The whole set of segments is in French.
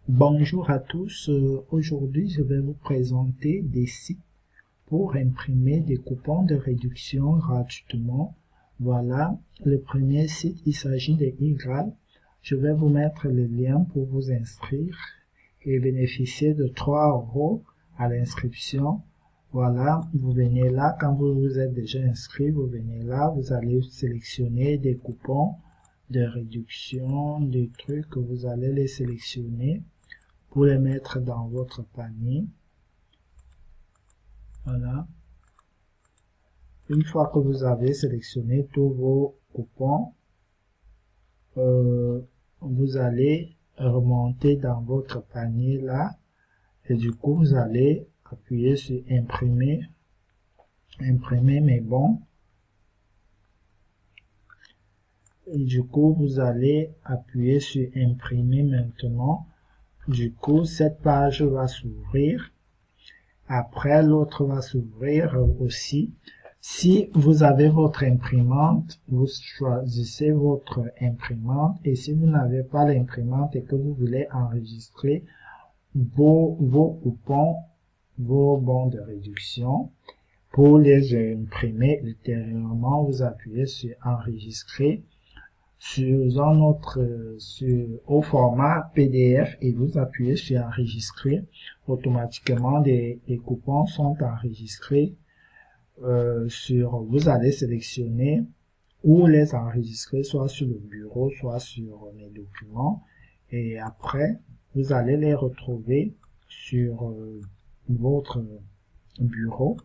Bonjour à tous, aujourd'hui je vais vous présenter des sites pour imprimer des coupons de réduction gratuitement. Voilà, le premier site, il s'agit de iGral. Je vais vous mettre le lien pour vous inscrire et bénéficier de 3 € à l'inscription. Voilà, vous venez là, quand vous vous êtes déjà inscrit, vous venez là, vous allez sélectionner des coupons de réduction, des trucs que vous allez les sélectionner pour les mettre dans votre panier. Voilà. Une fois que vous avez sélectionné tous vos coupons, vous allez remonter dans votre panier là et du coup vous allez appuyer sur imprimer mes bons et du coup vous allez appuyer sur imprimer maintenant. Du coup cette page va s'ouvrir. Après, l'autre va s'ouvrir aussi. Si vous avez votre imprimante, vous choisissez votre imprimante. Et si vous n'avez pas l'imprimante et que vous voulez enregistrer vos coupons, vos bons de réduction, pour les imprimer ultérieurement, vous appuyez sur enregistrer au format PDF et vous appuyez sur enregistrer. Automatiquement des coupons sont enregistrés vous allez sélectionner ou les enregistrer soit sur le bureau, soit sur mes documents et après vous allez les retrouver sur votre bureau.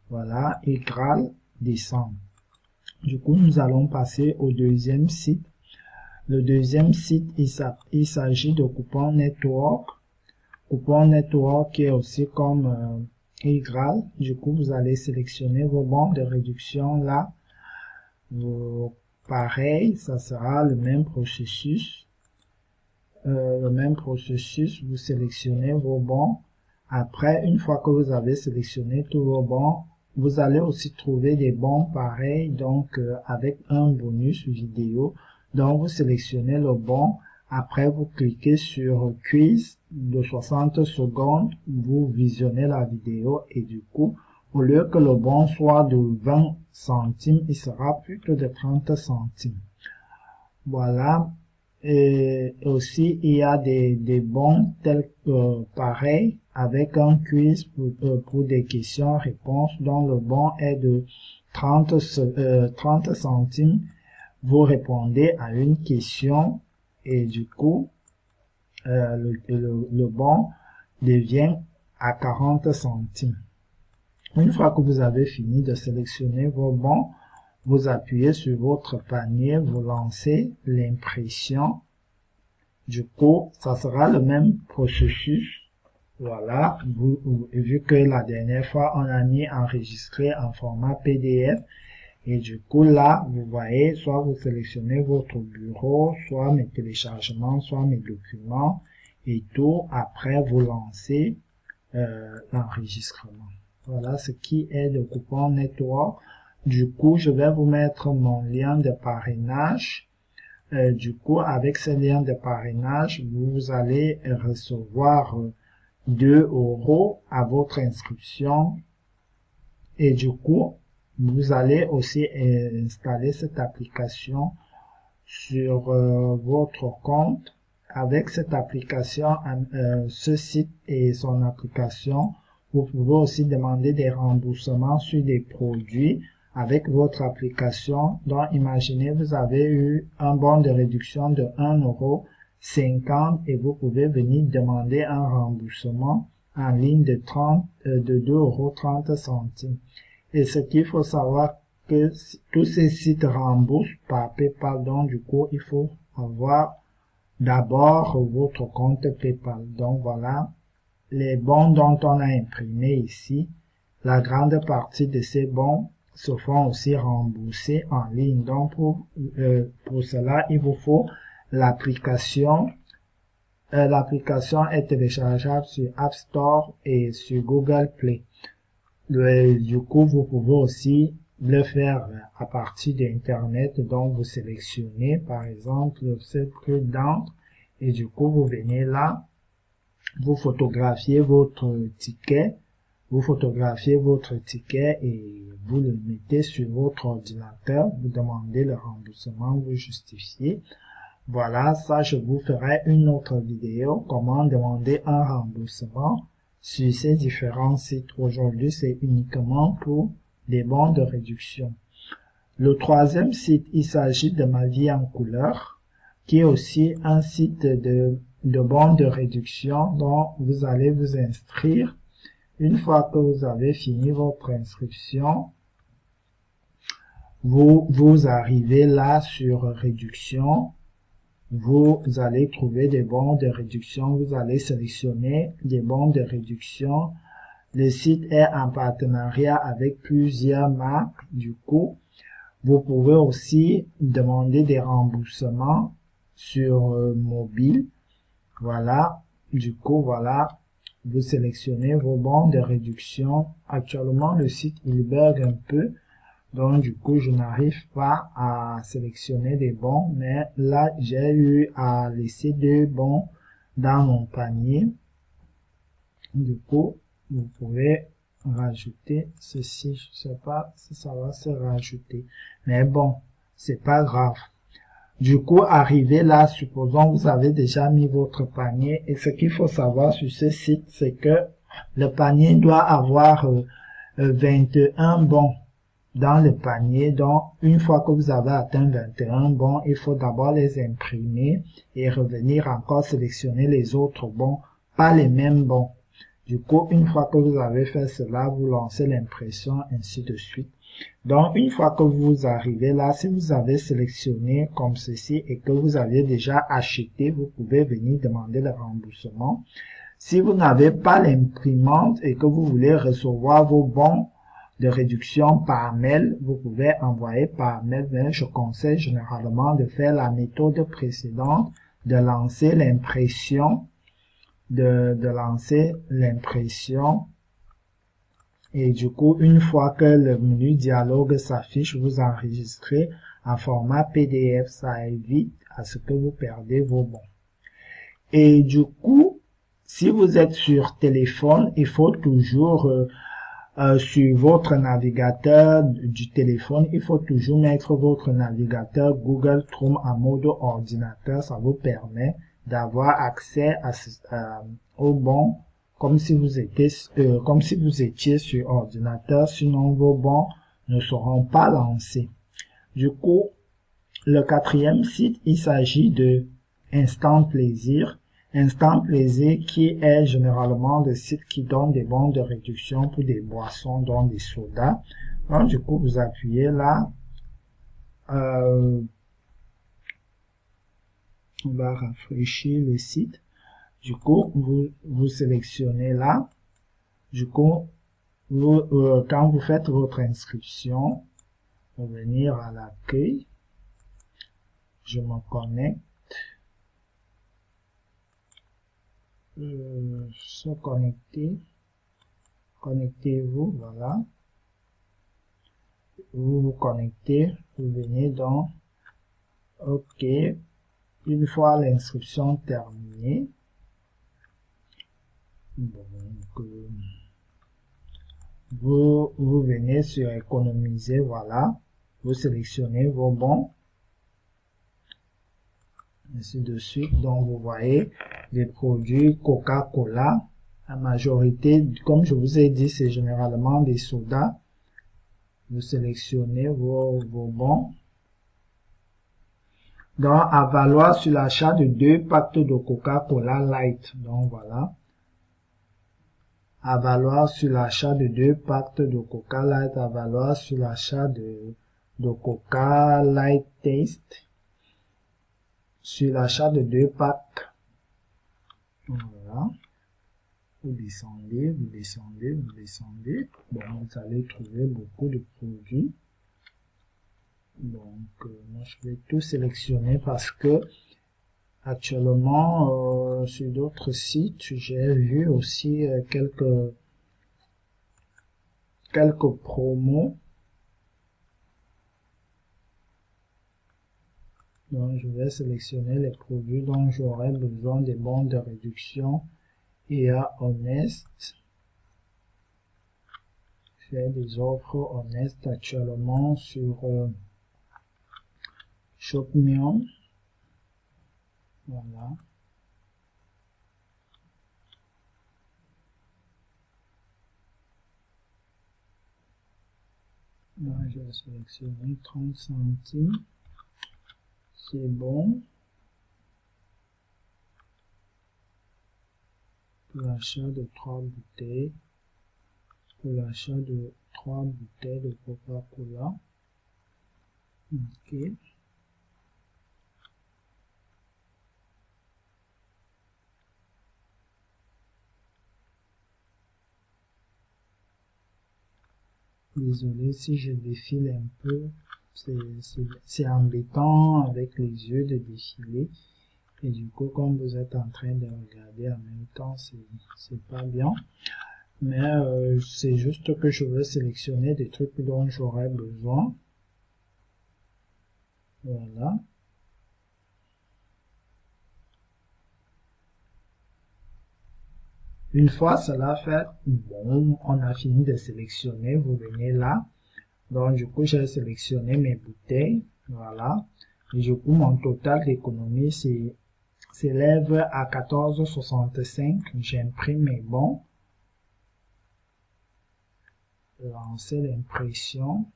Voilà, iGral décembre. Du coup, nous allons passer au deuxième site. Le deuxième site, il s'agit de Coupon Network. Coupon Network qui est aussi comme iGral. Du coup, vous allez sélectionner vos bons de réduction là. Pareil, ça sera le même processus. Vous sélectionnez vos bons. Après, une fois que vous avez sélectionné tous vos bons, vous allez aussi trouver des bons pareils, donc avec un bonus vidéo. Donc, vous sélectionnez le bon. Après, vous cliquez sur quiz de 60 secondes. Vous visionnez la vidéo et du coup, au lieu que le bon soit de 20 centimes, il sera plutôt de 30 centimes. Voilà. Et aussi, il y a des bons tels que pareil avec un quiz pour des questions-réponses dont le bon est de 30 centimes. Vous répondez à une question et du coup, le bon devient à 40 centimes. Une fois que vous avez fini de sélectionner vos bons, vous appuyez sur votre panier, vous lancez l'impression. Du coup, ça sera le même processus. Voilà, vu que la dernière fois, on a mis enregistré en format PDF. Et du coup, là, vous voyez, soit vous sélectionnez votre bureau, soit mes téléchargements, soit mes documents, et tout. Après, vous lancez l'enregistrement. Voilà ce qui est le Coupon Network. Du coup, je vais vous mettre mon lien de parrainage. Du coup, avec ce lien de parrainage, vous allez recevoir 2 € à votre inscription. Et du coup, vous allez aussi installer cette application sur votre compte. Avec cette application, ce site et son application, vous pouvez aussi demander des remboursements sur des produits avec votre application. Donc, imaginez, vous avez eu un bon de réduction de 1,50 € et vous pouvez venir demander un remboursement en ligne de 2,30 €. Et ce qu'il faut savoir que tous ces sites remboursent par PayPal, donc du coup, il faut avoir d'abord votre compte PayPal. Donc voilà, les bons dont on a imprimé ici, la grande partie de ces bons se font aussi rembourser en ligne. Donc pour cela, il vous faut l'application. L'application est téléchargeable sur App Store et sur Google Play. Du coup, vous pouvez aussi le faire à partir d'Internet. Donc, vous sélectionnez, par exemple, cette truc d'encre et du coup, vous venez là, vous photographiez votre ticket, et vous le mettez sur votre ordinateur, vous demandez le remboursement, vous justifiez. Voilà, ça je vous ferai une autre vidéo, comment demander un remboursement sur ces différents sites. Aujourd'hui, c'est uniquement pour des bons de réduction. Le troisième site, il s'agit de Ma Vie en Couleur, qui est aussi un site de bons de réduction dont vous allez vous inscrire. Une fois que vous avez fini votre inscription, vous arrivez là sur réduction. Vous allez trouver des bons de réduction. Vous allez sélectionner des bons de réduction. Le site est en partenariat avec plusieurs marques. Du coup, vous pouvez aussi demander des remboursements sur mobile. Voilà. Du coup, voilà. Vous sélectionnez vos bons de réduction. Actuellement, le site, il bug un peu. Donc, du coup, je n'arrive pas à sélectionner des bons. Mais là, j'ai eu à laisser 2 bons dans mon panier. Du coup, vous pouvez rajouter ceci. Je sais pas si ça va se rajouter. Mais bon, c'est pas grave. Du coup, arrivé là, supposons vous avez déjà mis votre panier. Et ce qu'il faut savoir sur ce site, c'est que le panier doit avoir 21 bons dans le panier. Donc, une fois que vous avez atteint 21 bons, il faut d'abord les imprimer et revenir encore sélectionner les autres bons, pas les mêmes bons. Du coup, une fois que vous avez fait cela, vous lancez l'impression, ainsi de suite. Donc, une fois que vous arrivez là, si vous avez sélectionné comme ceci et que vous aviez déjà acheté, vous pouvez venir demander le remboursement. Si vous n'avez pas l'imprimante et que vous voulez recevoir vos bons de réduction par mail, vous pouvez envoyer par mail, mais je conseille généralement de faire la méthode précédente, de lancer l'impression, et du coup, une fois que le menu dialogue s'affiche, vous enregistrez en format PDF, ça évite à ce que vous perdez vos bons. Et du coup, si vous êtes sur téléphone, il faut toujours sur votre navigateur du téléphone, il faut toujours mettre votre navigateur Google Chrome en mode ordinateur. Ça vous permet d'avoir accès aux bons comme si vous étiez sur ordinateur. Sinon, vos bons ne seront pas lancés. Du coup, le quatrième site, il s'agit de Instant Plaisir. Instant Plaisir qui est généralement le site qui donne des bons de réduction pour des boissons, dont des sodas. Donc, du coup, vous appuyez là. On va rafraîchir le site. Du coup, vous sélectionnez là. Du coup, quand vous faites votre inscription, revenir à l'accueil. Je me connecte. Se connecter. Connectez-vous, voilà. Vous vous connectez, vous venez dans OK. Une fois l'inscription terminée, donc, vous venez sur économiser, voilà. Vous sélectionnez vos bons, ainsi de suite. Donc, vous voyez les produits Coca-Cola. La majorité, comme je vous ai dit, c'est généralement des sodas. Vous sélectionnez vos bons. Donc, à valoir sur l'achat de 2 packs de Coca-Cola Light. Donc, voilà. À valoir sur l'achat de 2 packs de Coca Light. À valoir sur l'achat de Coca Light Taste. Sur l'achat de 2 packs. Voilà. Vous descendez, vous descendez, vous descendez. Bon, vous allez trouver beaucoup de produits. Donc, moi, je vais tout sélectionner parce que actuellement, sur d'autres sites, j'ai vu aussi quelques promos. Donc, je vais sélectionner les produits dont j'aurai besoin des bons de réduction Il y a Honest. J'ai des offres Honest actuellement sur Shopmium. Voilà. Là, je vais sélectionner 30 centimes. C'est bon. Pour l'achat de 3 bouteilles. Pour l'achat de 3 bouteilles de Coca-Cola. Ok. Désolé si je défile un peu. C'est embêtant avec les yeux de défiler. Et du coup, comme vous êtes en train de regarder en même temps, c'est pas bien. Mais c'est juste que je veux sélectionner des trucs dont j'aurais besoin. Voilà. Une fois cela fait, bon, on a fini de sélectionner, vous venez là. Donc, du coup, j'ai sélectionné mes bouteilles. Voilà. Et du coup, mon total d'économie s'élève à 14,65. J'imprime mes bons. Lancer l'impression.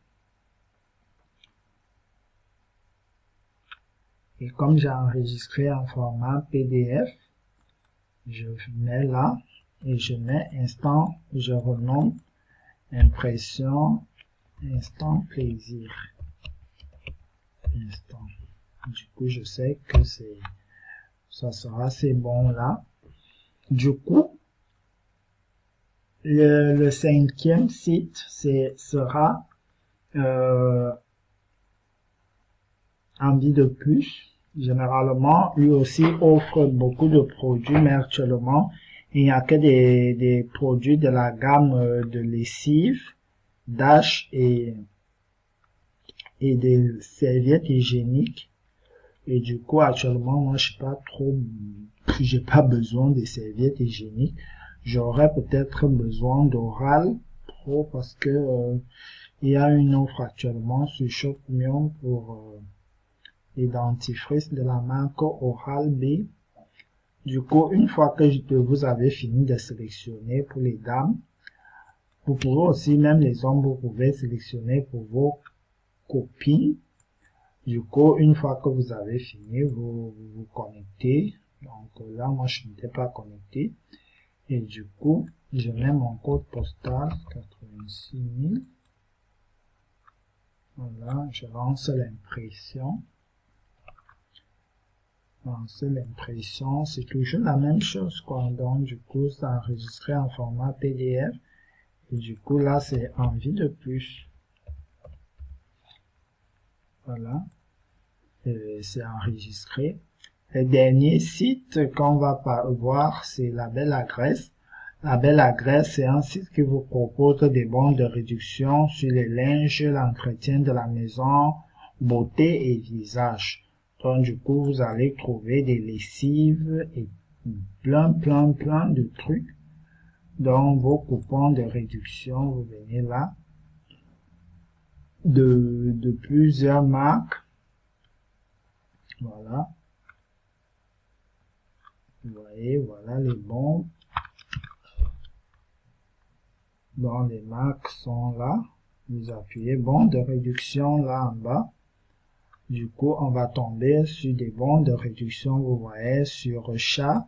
Et comme j'ai enregistré en format PDF, je mets là et je mets instant, je renomme impression, instant plaisir. Instant. Du coup, je sais que ça sera ces bons là. Du coup, le cinquième site sera Envie de plus. Généralement, lui aussi offre beaucoup de produits, mais actuellement, il n'y a que des produits de la gamme de lessive, Dash et des serviettes hygiéniques. Et du coup, actuellement, moi, j'ai pas besoin des serviettes hygiéniques. J'aurais peut-être besoin d'Oral Pro parce que il y a une offre actuellement sur Shopmium pour les dentifrices de la marque Oral-B. Du coup, une fois que vous avez fini de sélectionner pour les dames, vous pouvez aussi, même les hommes, vous pouvez sélectionner pour vos copines. Du coup, une fois que vous avez fini, vous vous connectez. Donc là, moi, je n'étais pas connecté. Et du coup, je mets mon code postal 86 000. Voilà, je lance l'impression. Lancer l'impression, c'est toujours la même chose, quoi. Donc, du coup, c'est enregistré en format PDF. Et du coup, là, c'est envie de plus. Voilà. C'est enregistré. Le dernier site qu'on va voir, c'est La Belle Adresse. La Belle Adresse, c'est un site qui vous propose des bons de réduction sur les linges, l'entretien de la maison, beauté et visage. Donc, du coup, vous allez trouver des lessives et plein de trucs. Donc, vos coupons de réduction, vous venez là, de plusieurs marques. Voilà. Vous voyez, voilà les bons. Donc, les marques sont là. Vous appuyez bon de réduction là en bas. Du coup, on va tomber sur des bons de réduction. Vous voyez, sur chat,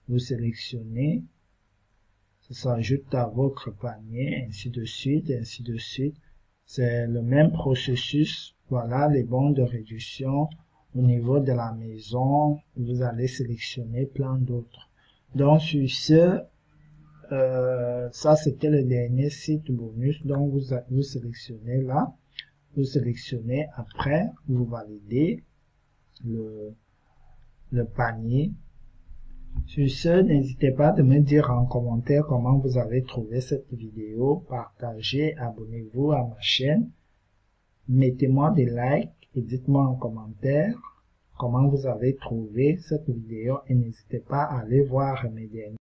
vous sélectionnez. Ça s'ajoute à votre panier, ainsi de suite, ainsi de suite. C'est le même processus. Voilà les bons de réduction. Au niveau de la maison, vous allez sélectionner plein d'autres. Donc, sur ce, ça c'était le dernier site bonus. Donc, vous sélectionnez là. Vous sélectionnez après, vous validez le panier. Sur ce, n'hésitez pas de me dire en commentaire comment vous avez trouvé cette vidéo. Partagez, abonnez-vous à ma chaîne. Mettez-moi des likes et dites-moi en commentaire comment vous avez trouvé cette vidéo et n'hésitez pas à aller voir mes derniers.